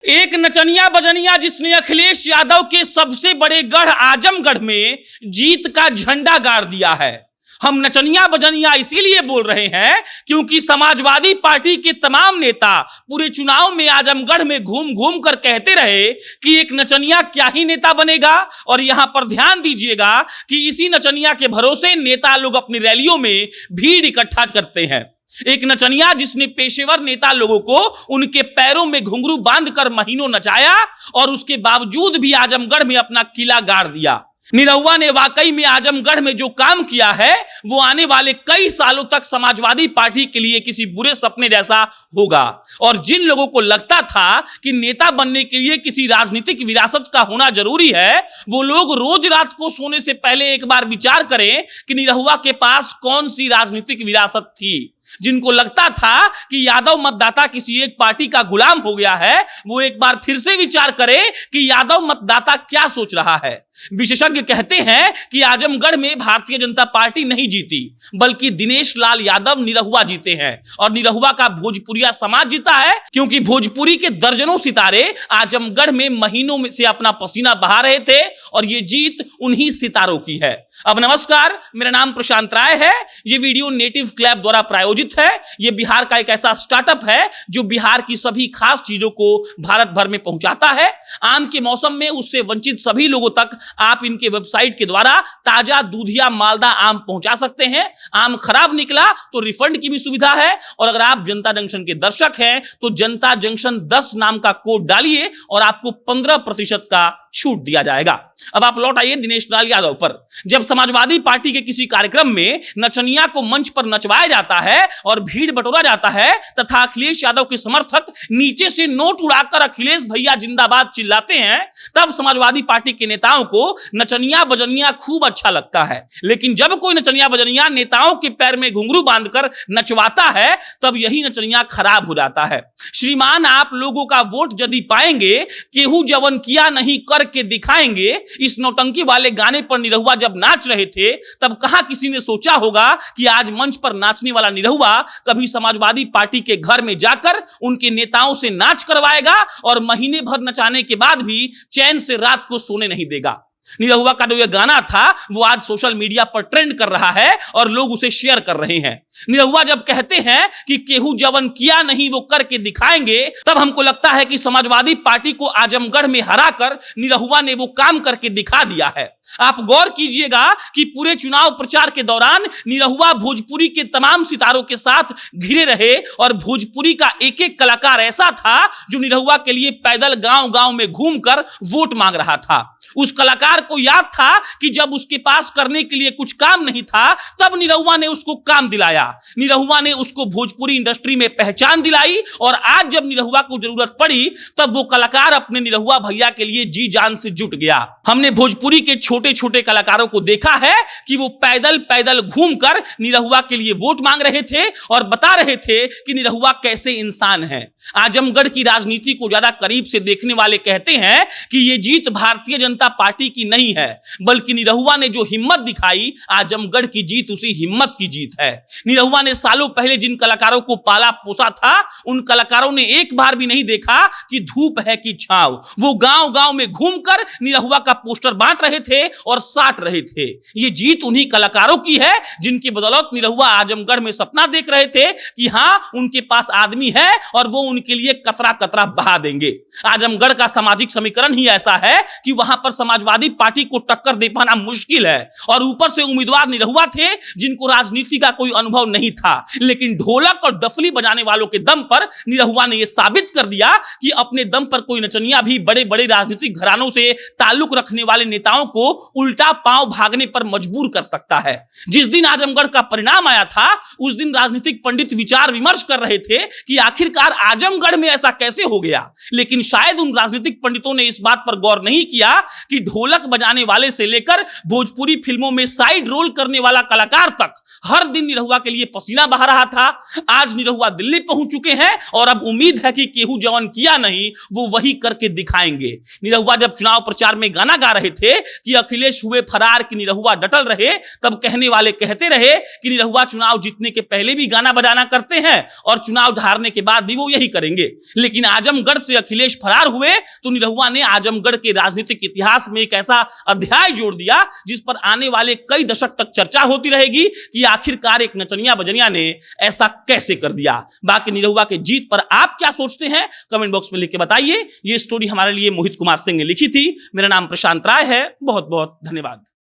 एक नचनिया बजनिया जिसने अखिलेश यादव के सबसे बड़े गढ़ आजमगढ़ में जीत का झंडा गाड़ दिया है। हम नचनिया बजनिया इसीलिए बोल रहे हैं क्योंकि समाजवादी पार्टी के तमाम नेता पूरे चुनाव में आजमगढ़ में घूम घूम कर कहते रहे कि एक नचनिया क्या ही नेता बनेगा। और यहां पर ध्यान दीजिएगा कि इसी नचनिया के भरोसे नेता लोग अपनी रैलियों में भीड़ इकट्ठा करते हैं। एक नचनिया जिसने पेशेवर नेता लोगों को उनके पैरों में घुंघरू बांधकर महीनों नचाया और उसके बावजूद भी आजमगढ़ में अपना किला गाड़ दिया। निरहुआ ने वाकई में आजमगढ़ में जो काम किया है वो आने वाले कई सालों तक समाजवादी पार्टी के लिए किसी बुरे सपने जैसा होगा। और जिन लोगों को लगता था कि नेता बनने के लिए किसी राजनीतिक विरासत का होना जरूरी है, वो लोग रोज रात को सोने से पहले एक बार विचार करें कि निरहुआ के पास कौन सी राजनीतिक विरासत थी। जिनको लगता था कि यादव मतदाता किसी एक पार्टी का गुलाम हो गया है, वो एक बार फिर से विचार करें कि यादव मतदाता क्या सोच रहा है। विशेषज्ञ कहते हैं कि आजमगढ़ में भारतीय जनता पार्टी नहीं जीती, बल्कि दिनेश लाल यादव निरहुआ जीते हैं। और निरहुआ का भोजपुरिया समाज जीता है क्योंकि भोजपुरी के दर्जनों सितारे आजमगढ़ में महीनों में से अपना पसीना बहा रहे थे और ये जीत उन्हीं सितारों की है। अब नमस्कार, मेरा नाम प्रशांत राय है। ये वीडियो नेटिव क्लैब द्वारा प्रायोजित है। यह बिहार का एक ऐसा स्टार्टअप है जो बिहार की सभी खास चीजों को भारत भर में पहुंचाता है। आम के मौसम में उससे वंचित सभी लोगों तक आप इनके वेबसाइट के द्वारा ताजा दूधिया मालदा आम पहुंचा सकते हैं। आम खराब निकला तो रिफंड की भी सुविधा है। और अगर आप जनता जंक्शन के दर्शक हैं तो जनता जंक्शन 10 नाम का कोड डालिए और आपको 15% का छूट दिया जाएगा। अब आप लौट आइए दिनेश लाल यादव पर। जब समाजवादी पार्टी के किसी कार्यक्रम में नचनिया को मंच पर नचवाया जाता है और भीड़ बटोरा जाता है तथा अखिलेश यादव के समर्थक नीचे से नोट उड़ाकर अखिलेश भैया जिंदाबाद चिल्लाते हैं, तब समाजवादी पार्टी के नेताओं को नचनिया बजनिया खूब अच्छा लगता है। लेकिन जब कोई नचनिया बजनिया नेताओं के पैर में घुंघरू बांधकर नचवाता है, तब यही नचनिया खराब हो जाता है। श्रीमान, आप लोगों का वोट यदि पाएंगे, केहू जवन किया नहीं करके दिखाएंगे, इस नौटंकी वाले गाने पर निरहुआ जब नाच रहे थे तब कहां किसी ने सोचा होगा कि आज मंच पर नाचने वाला निरहुआ कभी समाजवादी पार्टी के घर में जाकर उनके नेताओं से नाच करवाएगा और महीने भर नचाने के बाद भी चैन से रात को सोने नहीं देगा। निरहुआ का जो यह गाना था वो आज सोशल मीडिया पर ट्रेंड कर रहा है और लोग उसे शेयर कर रहे हैं। निरहुआ जब कहते हैं कि केहू जवन किया नहीं वो करके दिखाएंगे, तब हमको लगता है कि समाजवादी पार्टी को आजमगढ़ में हराकर निरहुआ ने वो काम करके दिखा दिया है। आप गौर कीजिएगा कि पूरे चुनाव प्रचार के दौरान निरहुआ भोजपुरी के तमाम सितारों के साथ घिरे रहे और भोजपुरी का एक एक कलाकार ऐसा था जो निरहुआ के लिए पैदल गांव गांव में घूमकर वोट मांग रहा था। उस कलाकार को याद था कि जब उसके पास करने के लिए कुछ काम नहीं था तब निरहुआ ने उसको काम दिलाया। निरहुआ ने उसको भोजपुरी इंडस्ट्री में पहचान दिलाई और आज जब निरहुआ को जरूरत पड़ी तब वो कलाकार अपने निरहुआ भैया के लिए जी जान से जुट गया। हमने भोजपुरी के छोटे छोटे कलाकारों को देखा है कि वो पैदल पैदल घूमकर निरहुआ के लिए वोट मांग रहे थे और बता रहे थे कि निरहुआ कैसे इंसान है। आजमगढ़ की राजनीति को ज्यादा करीब से देखने वाले कहते हैं कि ये जीत भारतीय जनता पार्टी की नहीं है, बल्कि निरहुआ ने जो हिम्मत दिखाई, आजमगढ़ की जीत उसी हिम्मत की जीत है। निरहुआ ने सालों पहले जिन कलाकारों को पाला पोसा था, उन कलाकारों ने एक बार भी नहीं देखा कि धूप है कि छांव। वो गांव गांव में घूमकर निरहुआ का पोस्टर बांट रहे थे और साट रहे थे। ये जीत उन्हीं कलाकारों की है जिनकी बदौलत निरहुआ आजमगढ़ में सपना देख रहे थे कि हां, उनके पास आदमी है और वो उनके लिए कतरा कतरा बहा देंगे। आजमगढ़ का सामाजिक समीकरण ही ऐसा है कि वहां पर समाजवादी पार्टी को टक्कर दे पाना मुश्किल है और ऊपर से उम्मीदवार निरहुआ थे जिनको राजनीति का कोई अनुभव नहीं था। लेकिन ढोलक और डफली बजाने वालों के दम पर निरहुआ ने यह साबित कर दिया कि अपने दम पर कोई नचनिया भी बड़े बड़े राजनीतिक घरानों से ताल्लुक रखने वाले नेताओं को उल्टा पांव भागने पर मजबूर कर सकता है। जिस दिन आजमगढ़ का परिणाम आया था उस दिन राजनीतिक पंडित विचार विमर्श कर रहे थे कि आखिरकार आजमगढ़ में ऐसा कैसे हो गया। लेकिन शायद उन राजनीतिक पंडितों ने इस बात पर गौर नहीं किया कि ढोलक बजाने वाले से लेकर भोजपुरी फिल्मों में साइड रोल करने वाला कलाकार तक हर दिन निरहुआ के लिए पसीना बहा रहा था। आज निरहुआ दिल्ली पहुंच चुके हैं और अब उम्मीद है कि केहू जवन किया नहीं वो वही करके दिखाएंगे। निरहुआ जब चुनाव प्रचार में गाना गा रहे थे कि अखिलेश हुए फरार कि निरहुआ डटल रहे, तब कहने वाले कहते रहे कि निरहुआ चुनाव जीतने के पहले भी गाना बजाना करते हैं और चुनाव हारने के बाद भी वो यही करेंगे। लेकिन आजमगढ़ से अखिलेश फरार हुए तो निरहुआ ने आजमगढ़ के राजनीतिक इतिहास में एक ऐसा अध्याय जोड़ दिया जिस पर आने वाले कई दशक तक चर्चा होती रहेगी कि आखिरकार एक नचनिया बजनिया ने ऐसा कैसे कर दिया। बाकी निरहुआ के जीत पर आप क्या सोचते हैं, कमेंट बॉक्स में लिख के बताइए। ये स्टोरी हमारे लिए मोहित कुमार सिंह ने लिखी थी। मेरा नाम प्रशांत राय है। बहुत बहुत धन्यवाद।